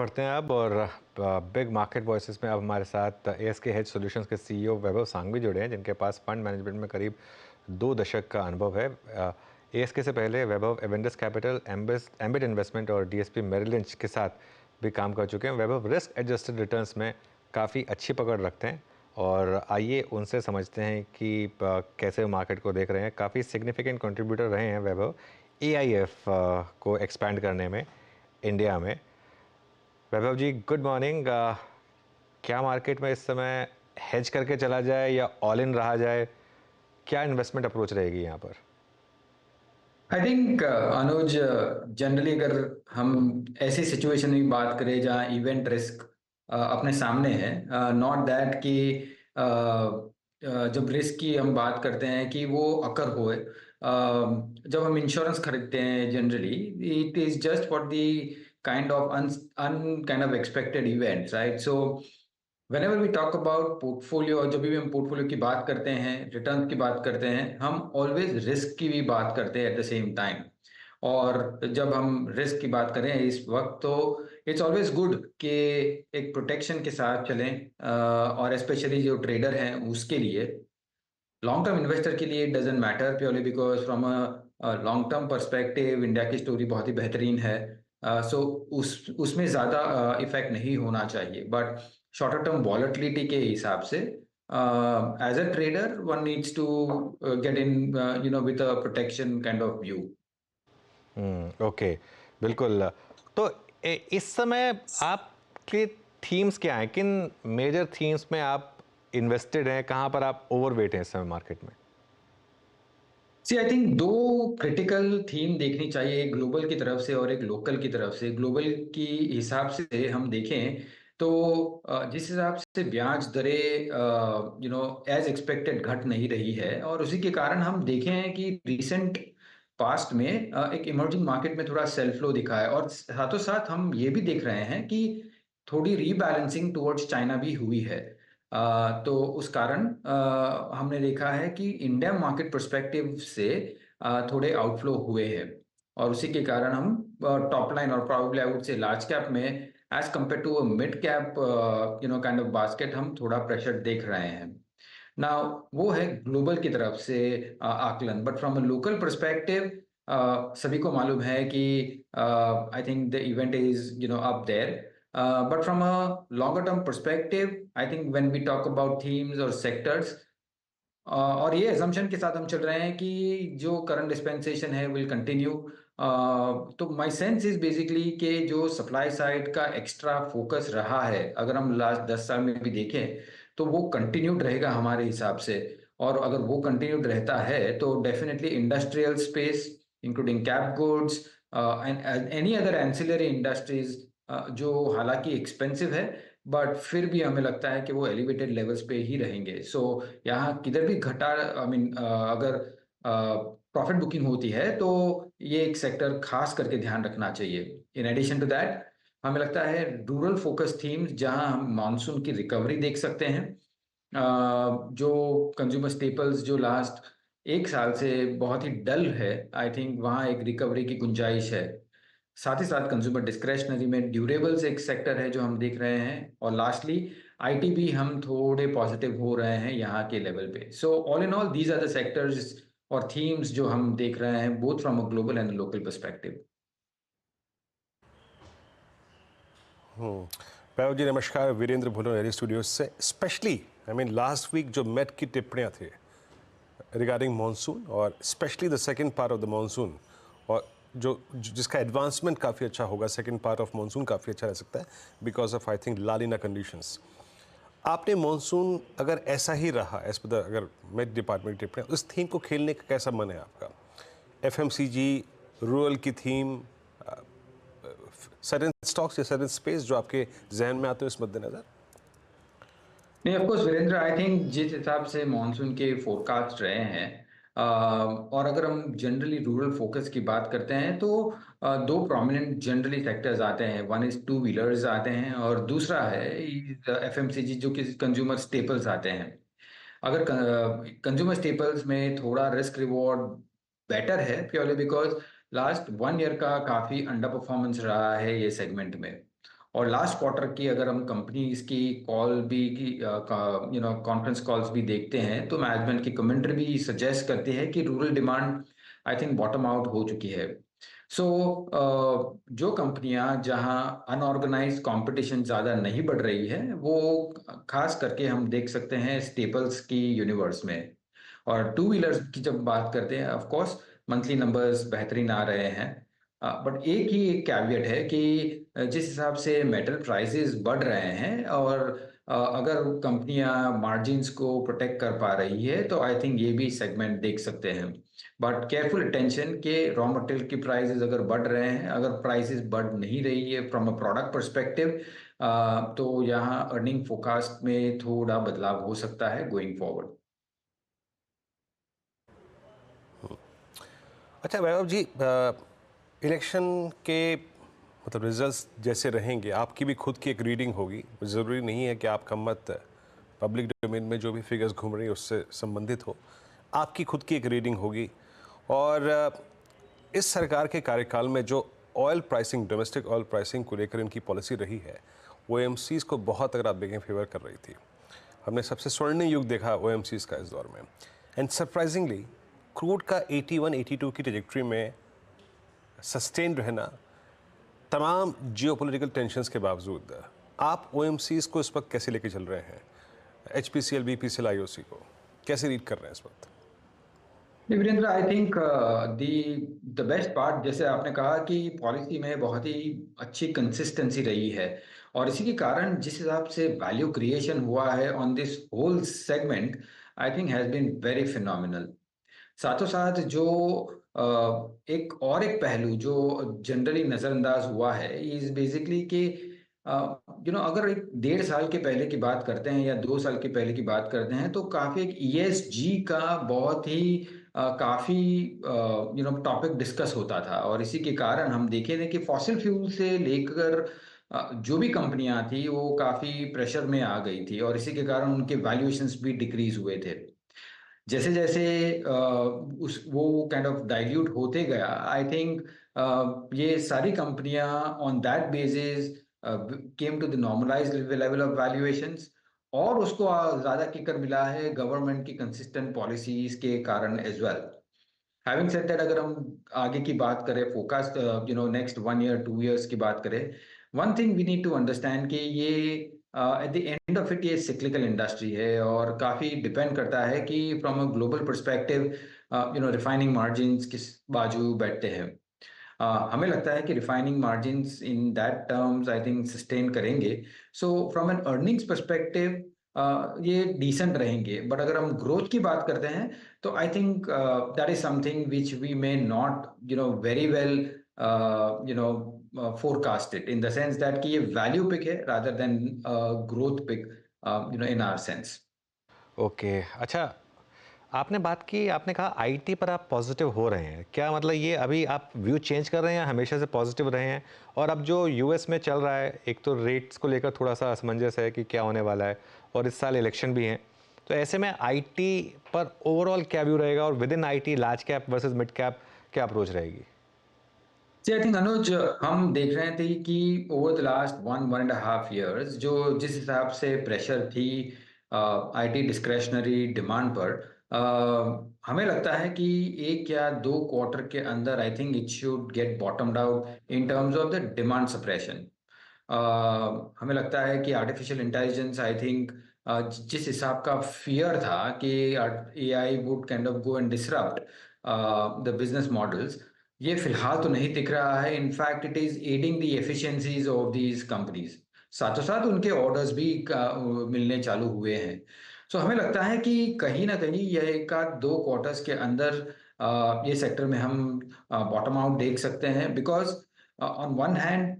बढ़ते हैं अब और बिग मार्केट वॉइसेस में अब हमारे साथ एएसके हेज सॉल्यूशंस के सीईओ वैभव सांघवी जुड़े हैं, जिनके पास फंड मैनेजमेंट में करीब 2 दशक का अनुभव है। एएसके से पहले वैभव एवेंडस कैपिटल, एम्बिट इन्वेस्टमेंट और डीएसपी मेरिल लिंच के साथ भी काम कर चुके हैं। वैभव रिस्क एडजस्टेड रिटर्न्स में काफ़ी अच्छी पकड़ रखते हैं और आइए उनसे समझते हैं कि कैसे वो मार्केट को देख रहे हैं। काफ़ी सिग्निफिकेंट कंट्रीब्यूटर रहे हैं वैभव एआईएफ को एक्सपैंड करने में इंडिया में। वैभव जी, गुड मॉर्निंग। क्या मार्केट में इस समय हेज करके चला जाए या ऑल इन रहा जाए? क्या इन्वेस्टमेंट अप्रोच रहेगी यहाँ पर? आई थिंक अनुज, जनरली अगर हम ऐसी सिचुएशन में बात करें जहाँ इवेंट रिस्क अपने सामने है, नॉट दैट कि जब रिस्क की हम बात करते हैं कि वो अकर होए, जब हम इंश्योरेंस खरीदते हैं generally it is just for the kind of an kind of expected events, right? So whenever we talk about portfolio, जब भी हम पोर्टफोलियो की बात करते हैं, रिटर्न की बात करते हैं, हम ऑलवेज रिस्क की भी बात करते हैं एट द सेम टाइम। और जब हम रिस्क की बात करें इस वक्त, तो इट्स ऑलवेज गुड कि एक प्रोटेक्शन के साथ चलें, और स्पेशली जो ट्रेडर हैं उसके लिए, लॉन्ग टर्म इन्वेस्टर के लिए doesn't matter, purely because from a long term perspective India की स्टोरी बहुत ही बेहतरीन है। सो उसमें ज़्यादा इफेक्ट नहीं होना चाहिए, बट शॉर्टर टर्म वॉलेटिलिटी के हिसाब से as a trader one needs to get in with a protection kind of view. Okay, बिल्कुल। तो इस समय आपके थीम्स क्या हैं? किन मेजर थीम्स में आप इन्वेस्टेड हैं? कहाँ पर आप ओवरवेट हैं इस समय मार्केट में? सी आई थिंक दो क्रिटिकल थीम देखनी चाहिए, एक ग्लोबल की तरफ से और एक लोकल की तरफ से। ग्लोबल की हिसाब से हम देखें तो जिस हिसाब से ब्याज दरें एज एक्सपेक्टेड घट नहीं रही है, और उसी के कारण हम देखे हैं कि रिसेंट पास्ट में एक इमर्जिंग मार्केट में थोड़ा सेल फ्लो दिखा है, और साथों साथ हम ये भी देख रहे हैं कि थोड़ी रीबैलेंसिंग टुवर्ड्स चाइना भी हुई है। तो उस कारण हमने देखा है कि इंडिया मार्केट पर्सपेक्टिव से थोड़े आउटफ्लो हुए हैं, और उसी के कारण हम टॉप लाइन और probably I would say large cap में as compare to mid cap kind of basket हम थोड़ा प्रेशर देख रहे हैं ना। वो है ग्लोबल की तरफ से आकलन, but from a local perspective सभी को मालूम है कि I think the event is up there, but from a longer term perspective, I think when we talk about themes or sectors, और ये assumption के साथ हम चल रहे हैं कि जो current dispensation है will continue। तो my sense is basically कि जो supply side का extra focus रहा है, अगर हम last 10 साल में भी देखें तो वो continued रहेगा हमारे हिसाब से। और अगर वो continued रहता है तो definitely industrial space including cap goods and any other ancillary industries, जो हालांकि एक्सपेंसिव है बट फिर भी हमें लगता है कि वो एलिवेटेड लेवल्स पे ही रहेंगे। सो यहाँ किधर भी घटा, आई मीन अगर प्रॉफिट बुकिंग होती है तो ये एक सेक्टर खास करके ध्यान रखना चाहिए। इन एडिशन टू दैट हमें लगता है रूरल फोकस थीम्स जहां हम मानसून की रिकवरी देख सकते हैं, जो कंज्यूमर स्टेपल्स जो लास्ट 1 साल से बहुत ही डल है, आई थिंक वहाँ एक रिकवरी की गुंजाइश है। साथ ही साथ कंज्यूमर डिस्क्रेशनरी में ड्यूरेबल्स एक सेक्टर है जो हम देख रहे हैं, और लास्टली आईटी भी हम थोड़े पॉजिटिव हो रहे हैं यहाँ के लेवल पे। So all in all these are the sectors और थीम्स जो हम देख रहे हैं both from a global and local perspective. Vaibhav ji नमस्कार, वीरेंद्र भुल्लर स्टूडियो से। Specially I mean last week जो मेट की टिप्पणियाँ थी रिगार्डिंग मानसून और specially the second part of the monsoon, और जिसका एडवांसमेंट काफ़ी अच्छा होगा, सेकंड पार्ट ऑफ मानसून काफ़ी अच्छा रह सकता है because of I think La Nina conditions. आपने मानसून अगर ऐसा ही रहा एज पर द अगर मेट डिपार्टमेंट की टिप्पणियाँ, उस थीम को खेलने का कैसा मन है आपका? एफएमसीजी, रूरल की थीम, सडन स्टॉक्स या सडन स्पेस जो आपके जहन में आते हैं इस मद्देनजर? नहीं, of course Virendra, I think जिस हिसाब से मॉनसून के फोरकास्ट रहे हैं, और अगर हम जनरली रूरल फोकस की बात करते हैं तो दो प्रोमिनेंट जनरली सेक्टर्स आते हैं। वन इज टू व्हीलर्स आते हैं और दूसरा है एफएमसीजी जो कि कंज्यूमर स्टेपल्स आते हैं। अगर कंज्यूमर स्टेपल्स में थोड़ा रिस्क रिवॉर्ड बेटर है, प्योरली बिकॉज लास्ट 1 ईयर का काफी अंडर परफॉर्मेंस रहा है ये सेगमेंट में, और लास्ट क्वार्टर की अगर हम कंपनीज की कॉल भी कॉन्फ्रेंस कॉल्स भी देखते हैं तो मैनेजमेंट की कमेंट्री भी सजेस्ट करती है कि rural demand I think bottom out हो चुकी है। सो जो कंपनियां जहां अनऑर्गेनाइज्ड कंपटीशन ज़्यादा नहीं बढ़ रही है वो खास करके हम देख सकते हैं स्टेपल्स की यूनिवर्स में। और टू व्हीलर्स की जब बात करते हैं ऑफ कोर्स मंथली नंबर्स बेहतरीन आ रहे हैं, बट एक कैवियट है कि जिस हिसाब से मेटल प्राइसेस बढ़ रहे हैं और अगर कंपनियां मार्जिन्स को प्रोटेक्ट कर पा रही है तो आई थिंक ये भी सेगमेंट देख सकते हैं। बट केयरफुल अटेंशन के रॉ मटेरियल की प्राइसेस अगर बढ़ रहे हैं, अगर प्राइसेस बढ़ नहीं रही है फ्रॉम अ प्रोडक्ट परस्पेक्टिव, तो यहाँ अर्निंग फोरकास्ट में थोड़ा बदलाव हो सकता है गोइंग फॉरवर्ड। अच्छा वैभव जी, इलेक्शन के मतलब रिजल्ट्स जैसे रहेंगे, आपकी भी खुद की एक रीडिंग होगी, ज़रूरी नहीं है कि आपका मत पब्लिक डोमेन में जो भी फिगर्स घूम रही है उससे संबंधित हो, आपकी खुद की एक रीडिंग होगी। और इस सरकार के कार्यकाल में जो oil pricing, domestic oil pricing को लेकर इनकी पॉलिसी रही है, वो OMCs को बहुत, अगर आप देखें, फेवर कर रही थी। हमने सबसे स्वर्णिम युग देखा OMCs का इस दौर में। एंड सरप्राइजिंगली क्रूड का 81-82 की ट्रेजेक्ट्री में सस्टेन रहना तमाम जियोपॉलिटिकल टेंशन्स के बावजूद, आप OMCs को इस वक्त कैसे लेके चल रहे हैं? HPCL, BPCL, IOC को कैसे रीड कर रहे हैं इस वक्त? Virendra, I think the the best part, जैसे आपने कहा कि पॉलिसी में बहुत ही अच्छी कंसिस्टेंसी रही है और इसी के कारण जिस हिसाब से वैल्यू क्रिएशन हुआ है on this whole segment I think has been very phenomenal. साथों साथ जो एक पहलू जो जनरली नज़रअंदाज हुआ है इज बेसिकली कि अगर एक 1.5 साल के पहले की बात करते हैं या 2 साल के पहले की बात करते हैं तो काफ़ी एक ESG का बहुत ही काफ़ी टॉपिक डिस्कस होता था और इसी के कारण हम देखे थे कि फॉसिल फ्यूल से लेकर जो भी कंपनियां थी वो काफ़ी प्रेशर में आ गई थी और इसी के कारण उनके वैल्यूएशंस भी डिक्रीज हुए थे। जैसे जैसे उस वो काइंड ऑफ डाइल्यूट होते गया आई थिंक ये सारी कंपनियां on that basis came to the normalised level of valuations और उसको ज्यादा किकर मिला है गवर्नमेंट की कंसिस्टेंट पॉलिसीज के कारण as well. Having said that, अगर हम आगे की बात करें फोकस नेक्स्ट 1 ईयर 2 ईयर्स की बात करें, one thing we need to understand कि ये at the end of it ये सिक्लिकल इंडस्ट्री है और काफ़ी डिपेंड करता है कि from a global perspective refining margins किस बाजू बैठते हैं। हमें लगता है कि refining margins in that terms I think sustain करेंगे। So from an earnings perspective ये डिसेंट रहेंगे, बट अगर हम ग्रोथ की बात करते हैं तो I think that is something which we may not very well forecasted in the sense that कि ये वैल्यू पिक है rather than growth pick in our sense. Okay, अच्छा, आपने बात की, आपने कहा आईटी पर आप पॉजिटिव हो रहे हैं। क्या मतलब ये अभी आप व्यू चेंज कर रहे हैं या हमेशा से पॉजिटिव रहे हैं? और अब जो यूएस में चल रहा है, एक तो रेट्स को लेकर थोड़ा-सा असमंजस है कि क्या होने वाला है और इस साल इलेक्शन भी हैं। तो ऐसे में आईटी पर ओवरऑल क्या व्यू रहेगा और with in IT large cap versus mid cap क्या अप्रोच रहेगी? जी, आई थिंक अनुज, हम देख रहे थे कि ओवर द लास्ट 1.5 years जो जिस हिसाब से प्रेशर थी आईटी डिस्क्रेशनरी डिमांड पर, हमें लगता है कि 1 या 2 क्वार्टर के अंदर I think it should get बॉटम्ड out in terms of the demand suppression. हमें लगता है कि आर्टिफिशियल इंटेलिजेंस आई थिंक जिस हिसाब का फियर था कि AI would kind of go and disrupt the business models, ये फिलहाल तो नहीं दिख रहा है। In fact it is adding the efficiencies of these companies, साथों साथ उनके ऑर्डर्स भी मिलने चालू हुए हैं। सो हमें लगता है कि कहीं ना कहीं यह 1 या 2 क्वार्टर्स के अंदर ये सेक्टर में हम बॉटम आउट देख सकते हैं, because on one hand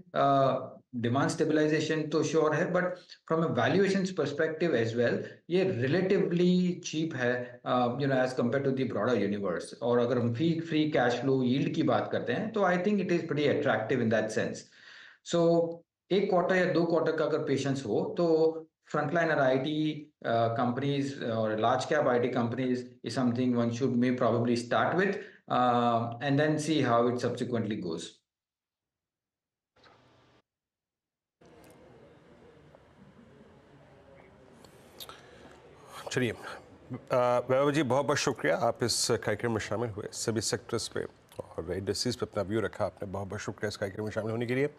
demand stabilisation तो श्योर है, but from a valuations perspective as well ये रिलेटिवली चीप है as compare to the broader universe. और अगर हम फ्री कैश फ्लो यील्ड की बात करते हैं तो I think it is pretty attractive in that sense. So 1 quarter या 2 क्वार्टर का अगर पेशेंस हो तो frontliner IT companies or large cap IT companies is something one should may probably start with and then see how it subsequently goes. चलिए वैभव जी, बहुत बहुत शुक्रिया, आप इस कार्यक्रम में शामिल हुए, सभी सेक्टर्स पे और इंडस्ट्रीज पे अपना व्यू रखा आपने। बहुत बहुत शुक्रिया इस कार्यक्रम में शामिल होने के लिए।